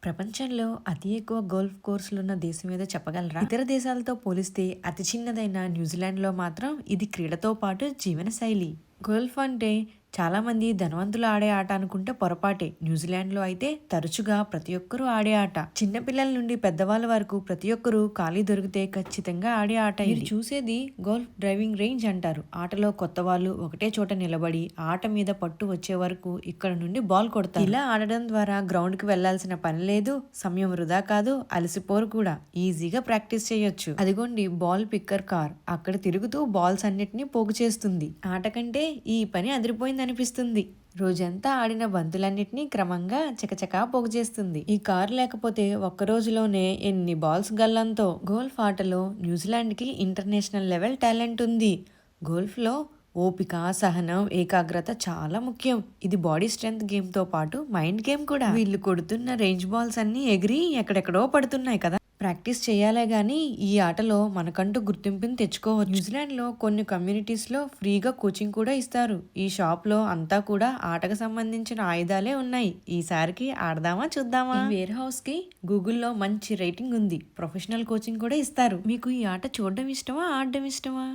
ప్రపంచంలో అతి ఎక్కువ గోల్ఫ్ కోర్సులున్న దేశం ఏదో చెప్పగలరా? ఇతర దేశాలతో పోలిస్తే అతి చిన్నదైన న్యూజిలాండ్‌లో మాత్రం ఇది క్రీడతో పాటు జీవనశైలి. గోల్ఫ్ అంటే చాలామంది ధనవంతులు ఆడే ఆట అనుకుంటే పొరపాటే. న్యూజిలాండ్‌లో అయితే తరచుగా ప్రతి ఒక్కరూ ఆడే ఆట. చిన్నపిల్లల నుండి పెద్దవాళ్ళ వరకు ప్రతి ఒక్కరూ ఖాళీ దొరికితే ఖచ్చితంగా ఆడే ఆట ఇది. చూసేది గోల్ఫ్ డ్రైవింగ్ రేంజ్ అంటారు. ఆటలో కొత్త వాళ్ళు ఒకటే చోట నిలబడి ఆట మీద పట్టు వచ్చే వరకు ఇక్కడ నుండి బాల్ కొడతారు. ఇలా ఆడడం ద్వారా గ్రౌండ్‌కి వెళ్లాల్సిన పని లేదు, సమయం వృధా కాదు, అలసిపోరు కూడా. ఈజీగా ప్రాక్టీస్ చేయొచ్చు. అదిగోండి బాల్ పిక్కర్ కార్ అక్కడ తిరుగుతూ బాల్స్ అన్నిటినీ పోగు చేస్తుంది. ఆట కంటే ఈ పని అదిరిపోయిందనిపిస్తుంది. రోజంతా ఆడిన బంతులన్నిటినీ క్రమంగా చకచకా పోగు చేస్తుంది. ఈ కారు లేకపోతే ఒక్క రోజులోనే ఎన్ని బాల్స్ గల్లంతో. గోల్ఫ్ ఆటలో న్యూజిలాండ్కి ఇంటర్నేషనల్ లెవెల్ టాలెంట్ ఉంది. గోల్ఫ్లో ఓపిక, సహనం, ఏకాగ్రత చాలా ముఖ్యం. ఇది బాడీ స్ట్రెంగ్త్ గేమ్ తో పాటు మైండ్ గేమ్ కూడా. వీళ్ళు కొడుతున్న రేంజ్ బాల్స్ అన్ని ఎగిరి ఎక్కడెక్కడో పడుతున్నాయి కదా. ప్రాక్టీస్ చేయాలే గానీ ఈ ఆటలో మనకంటూ గుర్తింపుని తెచ్చుకోవచ్చు. న్యూజిలాండ్లో కొన్ని కమ్యూనిటీస్లో ఫ్రీగా కోచింగ్ కూడా ఇస్తారు. ఈ షాప్లో అంతా కూడా ఆటకు సంబంధించిన ఆయుధాలే ఉన్నాయి. ఈసారికి ఆడదామా చూద్దామా? ఈ వేర్ హౌస్ కి గూగుల్లో మంచి రేటింగ్ ఉంది. ప్రొఫెషనల్ కోచింగ్ కూడా ఇస్తారు. మీకు ఈ ఆట చూడడం ఇష్టమా, ఆడడం ఇష్టమా?